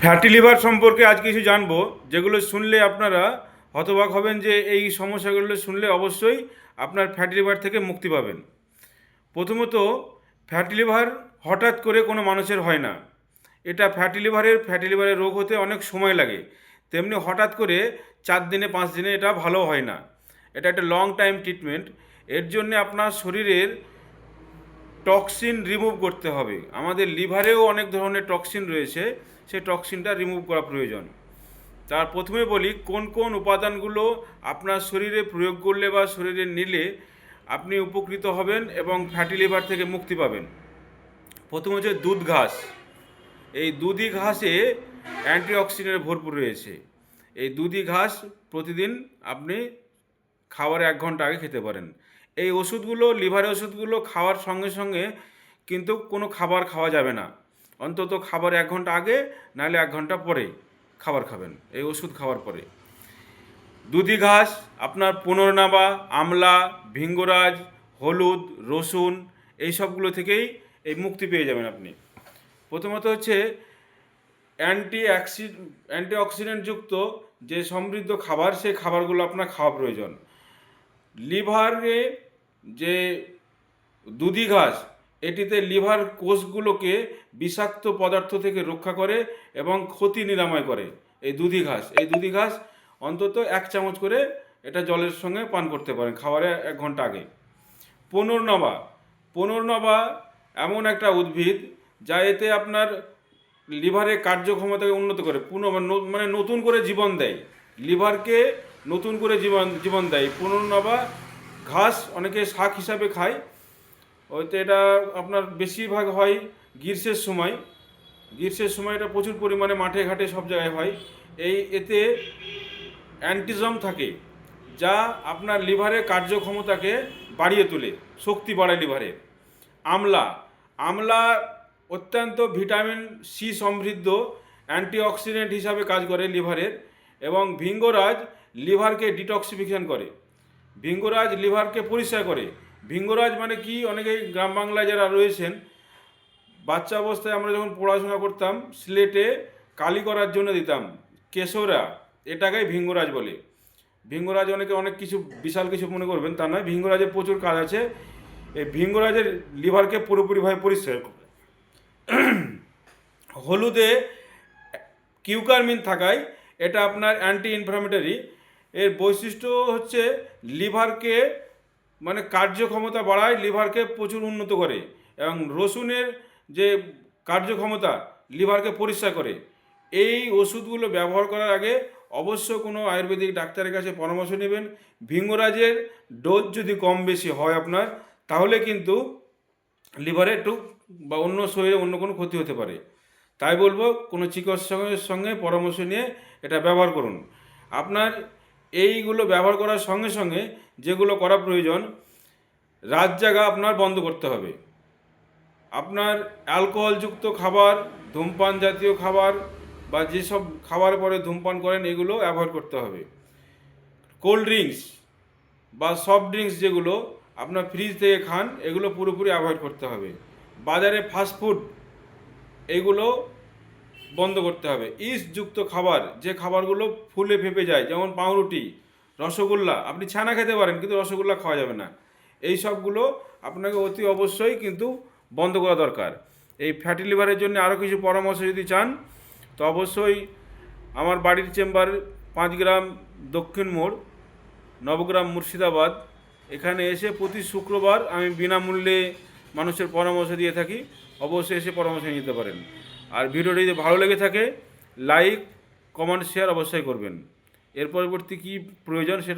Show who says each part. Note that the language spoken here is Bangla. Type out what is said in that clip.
Speaker 1: ফ্যাটি লিভার সম্পর্কে আজ কিছু জানবো, যেগুলো শুনলে আপনারা হতবাক হবেন যে এই সমস্যাগুলো শুনলে অবশ্যই আপনার ফ্যাটি লিভার থেকে মুক্তি পাবেন। প্রথমত, ফ্যাটি লিভার হঠাৎ করে কোনো মানুষের হয় না। এটা ফ্যাটি লিভারের রোগ হতে অনেক সময় লাগে। তেমনি হঠাৎ করে 4 দিনে 5 দিনে এটা ভালো হয় না। এটা একটা লং টাইম ট্রিটমেন্ট। এর জন্যে আপনার শরীরের টক্সিন রিমুভ করতে হবে। আমাদের লিভারেও অনেক ধরনের টক্সিন রয়েছে, সেই টক্সিনটা রিমুভ করা প্রয়োজন। তার প্রথমে বলি কোন কোন উপাদানগুলো আপনার শরীরে প্রয়োগ করলে বা শরীরে নিলে আপনি উপকৃত হবেন এবং ফ্যাটি লিভার থেকে মুক্তি পাবেন। প্রথম হচ্ছে দুধ ঘাস। এই দুধি ঘাসে অ্যান্টিঅক্সিডেন্টে ভরপুর রয়েছে। এই দুধি ঘাস প্রতিদিন আপনি খাওয়ার 1 ঘন্টা আগে খেতে পারেন। এই ওষুধগুলো, লিভারের ওষুধগুলো খাওয়ার সঙ্গে সঙ্গে কিন্তু কোনো খাবার খাওয়া যাবে না। অন্তত খাবার 1 ঘন্টা আগে, নাহলে 1 ঘন্টা পরে খাবার খাবেন, এই ওষুধ খাওয়ার পরে। দুধি ঘাস আপনার পুনর্নাবা, আমলা, ভিঙ্গরাজ, হলুদ, রসুন, এই সবগুলো থেকেই এই মুক্তি পেয়ে যাবেন আপনি। প্রথমত হচ্ছে অ্যান্টিঅক্সিডেন্টযুক্ত যে সমৃদ্ধ খাবার, সেই খাবারগুলো আপনার খাওয়া প্রয়োজন। লিভারে যে দুধি ঘাস, এটিতে লিভার কোষগুলোকে বিষাক্ত পদার্থ থেকে রক্ষা করে এবং ক্ষতি নিরাময় করে। এই দুধি ঘাস অন্তত 1 চামচ করে এটা জলের সঙ্গে পান করতে পারেন খাবারের 1 ঘন্টা আগে। পুনর্নবা এমন একটা উদ্ভিদ যা এতে আপনার লিভারের কার্যক্ষমতাকে উন্নত করে, মানে নতুন করে জীবন দেয়, লিভারকে নতুন করে জীবন দেয়। পুনর্নবা ঘাস অনেকে শাক হিসাবে খায়। ওইতে এটা আপনার বেশিরভাগ হয় গ্রীষ্মের সময় এটা প্রচুর পরিমাণে মাঠে ঘাটে সব জায়গায় হয়। এতে অ্যান্টিজম থাকে, যা আপনার লিভারের কার্যক্ষমতাকে বাড়িয়ে তোলে, শক্তি বাড়ায় লিভারে। আমলা অত্যন্ত ভিটামিন সি সমৃদ্ধ অ্যান্টিঅক্সিডেন্ট হিসাবে কাজ করে লিভারের। এবং ভিঙ্গরাজ লিভারকে ডিটক্সিফিকেশন করে, ভিঙ্গরাজ লিভারকে পরিষ্কার করে। ভিঙ্গরাজ মানে কি, অনেকেই গ্রাম বাংলায় যারা রয়েছেন, বাচ্চা অবস্থায় আমরা যখন পড়াশোনা করতাম স্লেটে কালি করার জন্য দিতাম কেশরা, এটাকেই ভিঙ্গরাজ বলে। ভিঙ্গরাজ অনেক কিছু বিশাল কিছু মনে করবেন, তা নয়। ভিঙ্গরাজের প্রচুর কাজ আছে। এই ভিঙ্গরাজের লিভারকে পুরোপুরিভাবে পরিষ্কার করে। হলুদে কিউকারমিন থাকায় এটা আপনার অ্যান্টি ইনফ্লামেটরি। এর বৈশিষ্ট্য হচ্ছে লিভারকে, মানে কার্যক্ষমতা বাড়ায়, লিভারকে প্রচুর উন্নত করে। এবং রসুনের যে কার্যক্ষমতা, লিভারকে পরিষ্কার করে। এই ওষুধগুলো ব্যবহার করার আগে অবশ্য কোনো আয়ুর্বেদিক ডাক্তারের কাছে পরামর্শ নেবেন। ভিঙ্গরাজের ডোজ যদি কম বেশি হয় আপনার, তাহলে কিন্তু লিভারে একটু বা শরীরে অন্য কোনো ক্ষতি হতে পারে। তাই বলবো কোনো চিকিৎসকের সঙ্গে পরামর্শ নিয়ে এটা ব্যবহার করুন। আপনার এইগুলো ব্যবহার করার সঙ্গে সঙ্গে যেগুলো করা প্রয়োজন, রাত জাগা আপনার বন্ধ করতে হবে। আপনার অ্যালকোহলযুক্ত খাবার, ধূমপান জাতীয় খাবার বা যেসব খাবার পরে ধূমপান করেন, এগুলো অ্যাভয়েড করতে হবে। কোল্ড ড্রিঙ্কস বা সফট ড্রিঙ্কস যেগুলো আপনার ফ্রিজ থেকে খান, এগুলো পুরোপুরি অ্যাভয়েড করতে হবে। বাজারে ফাস্টফুড, এগুলো বন্ধ করতে হবে। ইস্টযুক্ত খাবার, যে খাবারগুলো ফুলে ফেপে যায়, যেমন পাউরুটি, রসগোল্লা, আপনি ছানা খেতে পারেন কিন্তু রসগোল্লা খাওয়া যাবে না। এই সবগুলো আপনাকে অতি অবশ্যই কিন্তু বন্ধ করা দরকার। এই ফ্যাটি লিভারের জন্য আরও কিছু পরামর্শ যদি চান, তো অবশ্যই আমার বাড়ির চেম্বার 5 গ্রাম দক্ষিণ মোড়, নবগ্রাম, মুর্শিদাবাদ। এখানে এসে প্রতি শুক্রবার আমি বিনামূল্যে মানুষের পরামর্শ দিয়ে থাকি। অবশ্যই এসে পরামর্শ নিতে পারেন। আর ভিডিওটি যদি ভালো লেগে থাকে, লাইক, কমেন্ট, শেয়ার অবশ্যই করবেন। এর পরবর্তী কী প্রয়োজন সেটা